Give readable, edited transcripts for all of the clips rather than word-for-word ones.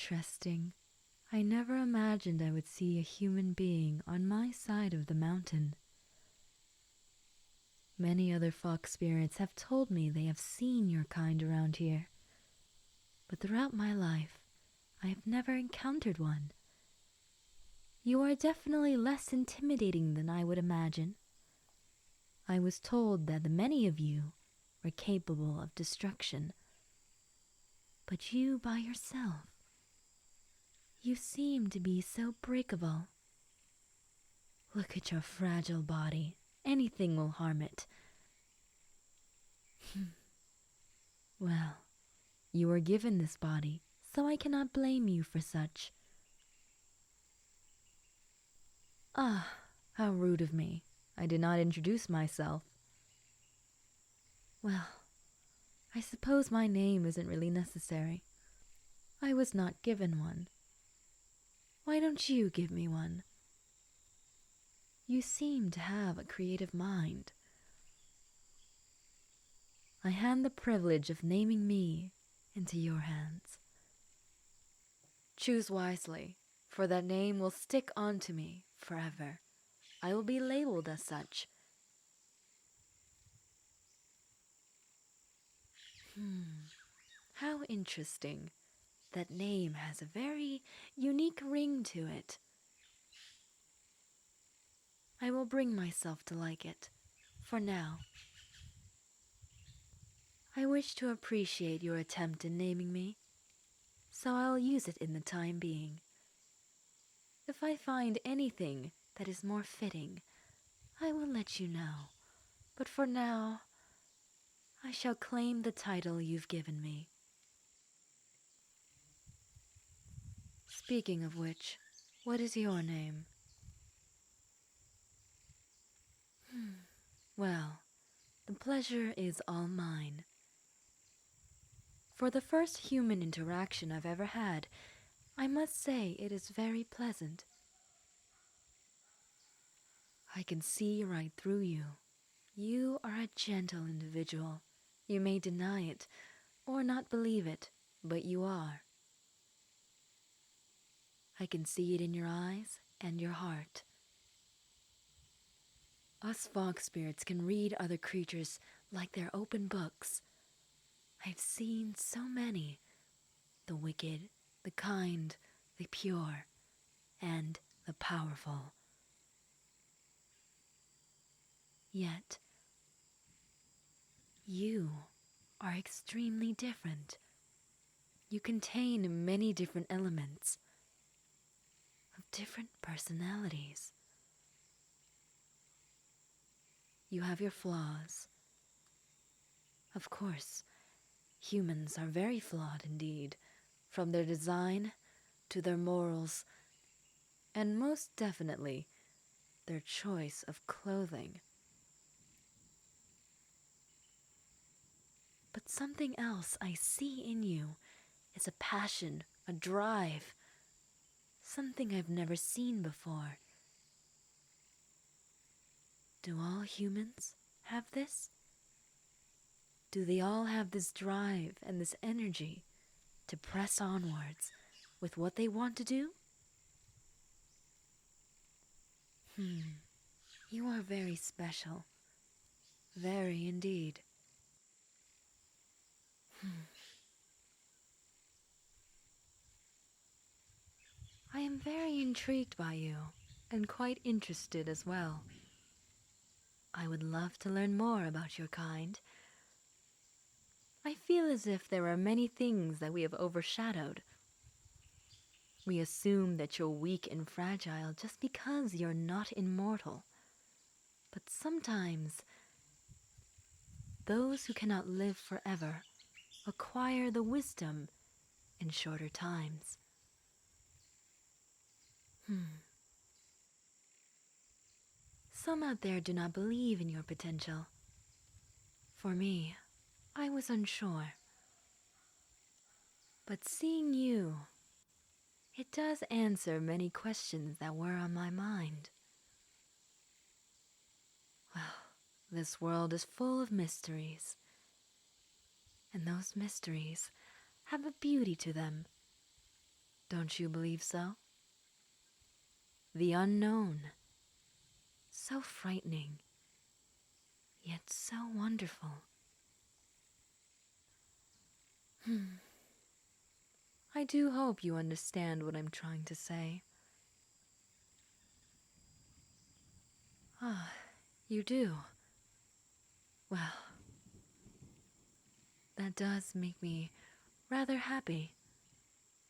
interesting. I never imagined I would see a human being on my side of the mountain. Many other fox spirits have told me they have seen your kind around here, but throughout my life, I have never encountered one. You are definitely less intimidating than I would imagine. I was told that the many of you were capable of destruction, but you by yourself, you seem to be so breakable. Look at your fragile body. Anything will harm it. Well, you were given this body, so I cannot blame you for such. Ah, how rude of me. I did not introduce myself. Well, I suppose my name isn't really necessary. I was not given one. Why don't you give me one? You seem to have a creative mind. I hand the privilege of naming me into your hands. Choose wisely, for that name will stick onto me forever. I will be labeled as such. How interesting. That name has a very unique ring to it. I will bring myself to like it, for now. I wish to appreciate your attempt in naming me, so I'll use it in the time being. If I find anything that is more fitting, I will let you know, but for now, I shall claim the title you've given me. Speaking of which, what is your name? Well, the pleasure is all mine. For the first human interaction I've ever had, I must say it is very pleasant. I can see right through you. You are a gentle individual. You may deny it or not believe it, but you are. I can see it in your eyes and your heart. Us fox spirits can read other creatures like they're open books. I've seen so many. The wicked, the kind, the pure, and the powerful. Yet, you are extremely different. You contain many different elements of different personalities. You have your flaws. Of course, humans are very flawed indeed, from their design to their morals, and most definitely their choice of clothing. But something else I see in you is a passion, a drive, something I've never seen before. Do all humans have this? Do they all have this drive and this energy to press onwards with what they want to do? You are very special. Very indeed. I am very intrigued by you, and quite interested as well. I would love to learn more about your kind. I feel as if there are many things that we have overshadowed. We assume that you're weak and fragile just because you're not immortal. But sometimes, those who cannot live forever acquire the wisdom in shorter times. Some out there do not believe in your potential. For me, I was unsure. But seeing you, it does answer many questions that were on my mind. Well, this world is full of mysteries. And those mysteries have a beauty to them. Don't you believe so? The unknown. So frightening, yet so wonderful. I do hope you understand what I'm trying to say. Ah, you do. Well, that does make me rather happy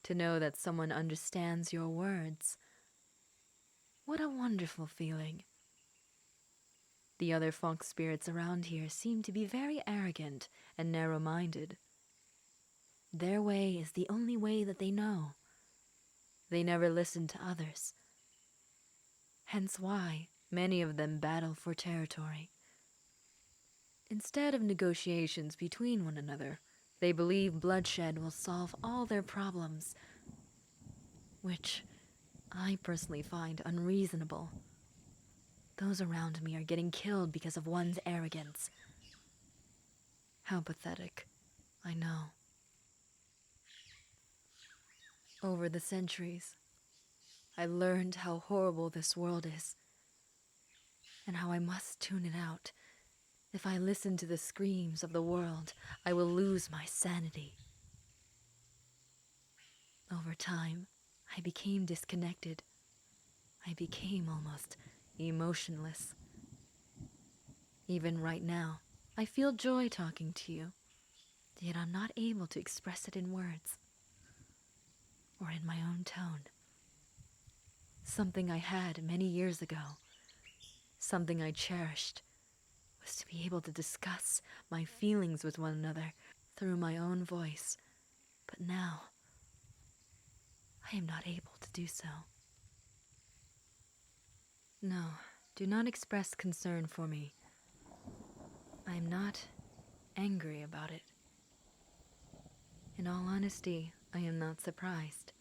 to know that someone understands your words. What a wonderful feeling. The other fox spirits around here seem to be very arrogant and narrow-minded. Their way is the only way that they know. They never listen to others. Hence why many of them battle for territory. Instead of negotiations between one another, they believe bloodshed will solve all their problems, which I personally find unreasonable. Those around me are getting killed because of one's arrogance. How pathetic, I know. Over the centuries, I learned how horrible this world is, and how I must tune it out. If I listen to the screams of the world, I will lose my sanity. Over time, I became disconnected. I became almost emotionless. Even right now, I feel joy talking to you, yet I'm not able to express it in words or in my own tone. Something I had many years ago, something I cherished, was to be able to discuss my feelings with one another through my own voice. But now, I am not able to do so. No, do not express concern for me. I am not angry about it. In all honesty, I am not surprised.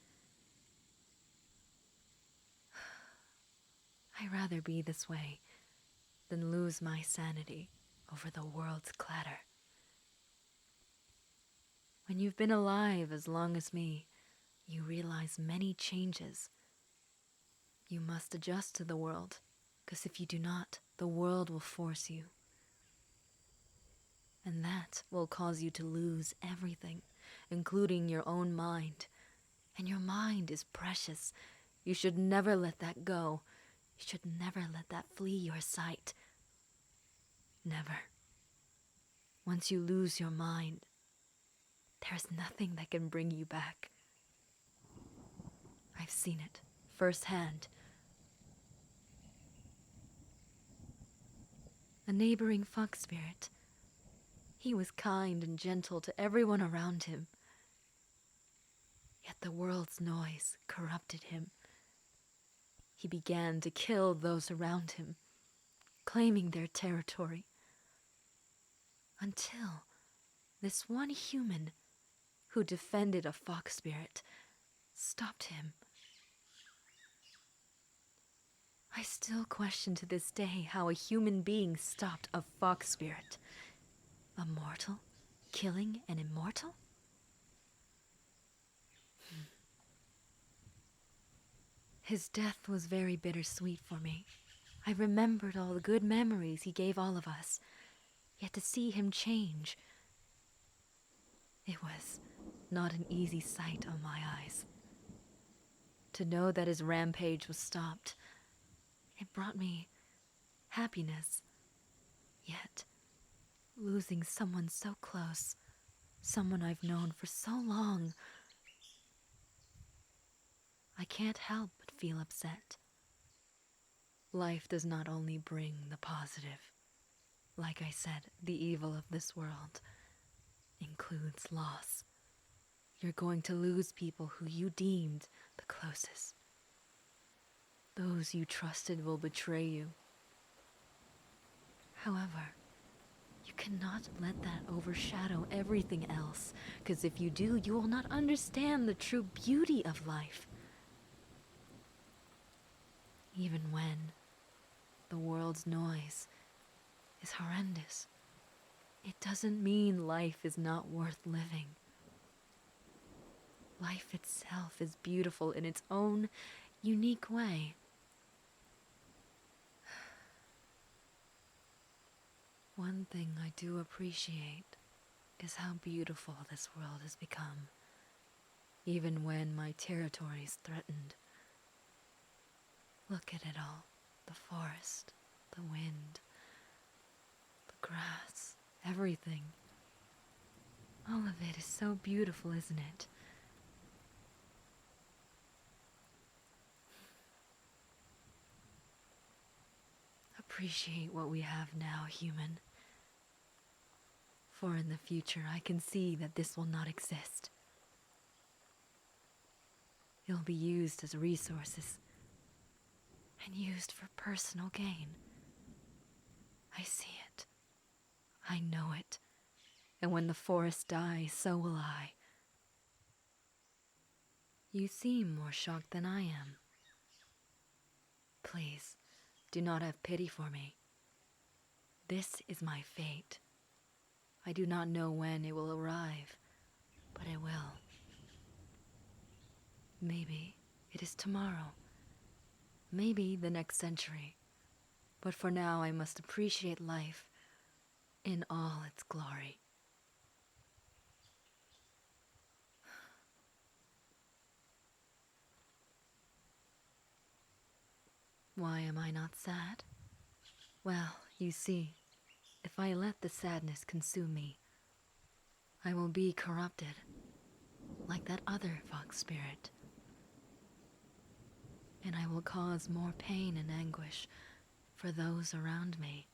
I'd rather be this way than lose my sanity over the world's clatter. When you've been alive as long as me, you realize many changes. You must adjust to the world, because if you do not, the world will force you. And that will cause you to lose everything, including your own mind. And your mind is precious. You should never let that go. You should never let that flee your sight. Never. Once you lose your mind, there's nothing that can bring you back. I've seen it firsthand. A neighboring fox spirit. He was kind and gentle to everyone around him. Yet the world's noise corrupted him. He began to kill those around him, claiming their territory. Until this one human who defended a fox spirit stopped him. I still question to this day how a human being stopped a fox spirit. A mortal killing an immortal? His death was very bittersweet for me. I remembered all the good memories he gave all of us. Yet to see him change, it was not an easy sight on my eyes. To know that his rampage was stopped, it brought me happiness. Yet, losing someone so close, someone I've known for so long, I can't help but feel upset. Life does not only bring the positive. Like I said, the evil of this world includes loss. You're going to lose people who you deemed the closest. Those you trusted will betray you. However, you cannot let that overshadow everything else, because if you do, you will not understand the true beauty of life. Even when the world's noise is horrendous, it doesn't mean life is not worth living. Life itself is beautiful in its own unique way. One thing I do appreciate is how beautiful this world has become, even when my territory is threatened. Look at it all. The forest, the wind, the grass, everything. All of it is so beautiful, isn't it? Appreciate what we have now, human. For in the future I can see that this will not exist. It'll be used as resources and used for personal gain. I see it. I know it. And when the forest dies, so will I. You seem more shocked than I am. Please, do not have pity for me. This is my fate. I do not know when it will arrive, but it will. Maybe it is tomorrow. Maybe the next century. But for now, I must appreciate life in all its glory. Why am I not sad? Well, you see, if I let the sadness consume me, I will be corrupted, like that other fox spirit. And I will cause more pain and anguish for those around me.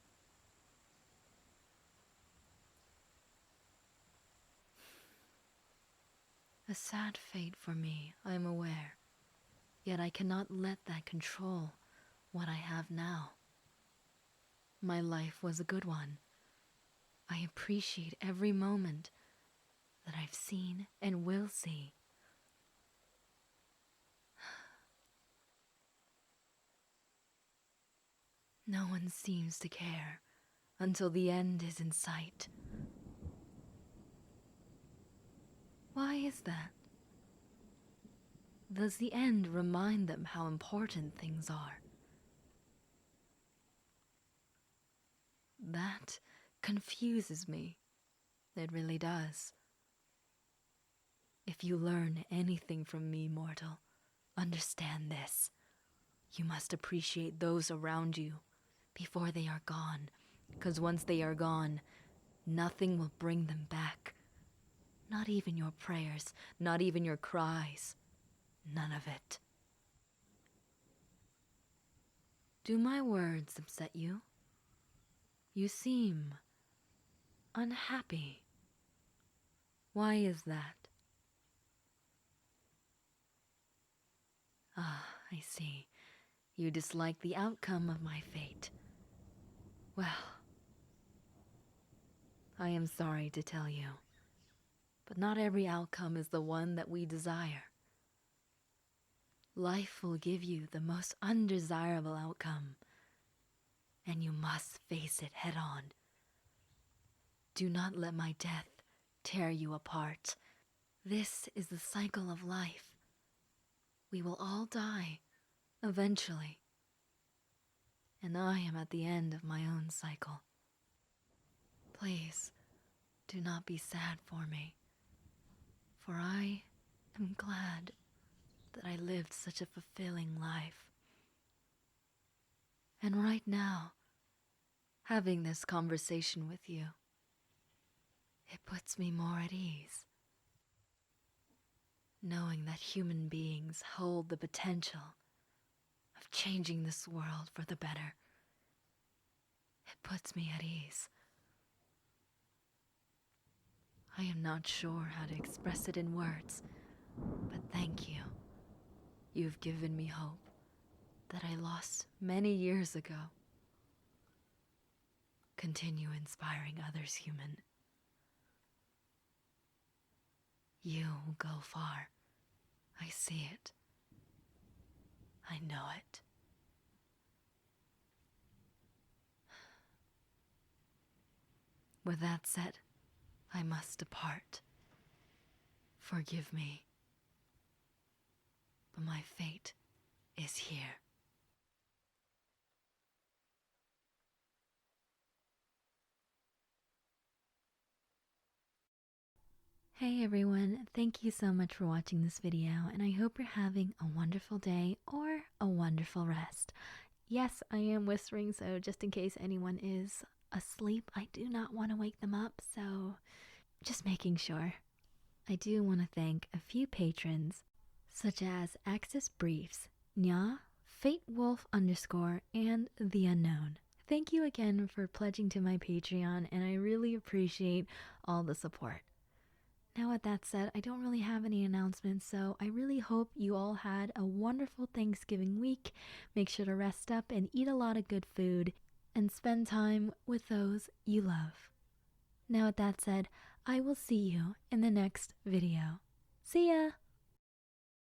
A sad fate for me, I am aware, yet I cannot let that control what I have now. My life was a good one. I appreciate every moment that I've seen and will see. No one seems to care until the end is in sight. Why is that? Does the end remind them how important things are? That confuses me. It really does. If you learn anything from me, mortal, understand this. You must appreciate those around you before they are gone, because once they are gone, nothing will bring them back. Not even your prayers, not even your cries. None of it. Do my words upset you? You seem unhappy. Why is that? Ah, I see. You dislike the outcome of my fate. Well, I am sorry to tell you, but not every outcome is the one that we desire. Life will give you the most undesirable outcome, and you must face it head on. Do not let my death tear you apart. This is the cycle of life. We will all die, eventually. And I am at the end of my own cycle. Please, do not be sad for me, for I am glad that I lived such a fulfilling life. And right now, having this conversation with you, it puts me more at ease. Knowing that human beings hold the potential of changing this world for the better, it puts me at ease. I am not sure how to express it in words, but thank you. You've given me hope that I lost many years ago. Continue inspiring others, human. You will go far. I see it. I know it. With that said, I must depart. Forgive me. but my fate is here. Hey everyone, thank you so much for watching this video, and I hope you're having a wonderful day or a wonderful rest. Yes, I am whispering, so just in case anyone is asleep, I do not want to wake them up, so just making sure. I do want to thank a few patrons, such as Axis Briefs, Nya, Fate Wolf _, and The Unknown. Thank you again for pledging to my Patreon, and I really appreciate all the support. Now, with that said, I don't really have any announcements, so I really hope you all had a wonderful Thanksgiving week. Make sure to rest up and eat a lot of good food, and spend time with those you love. Now, with that said, I will see you in the next video. See ya!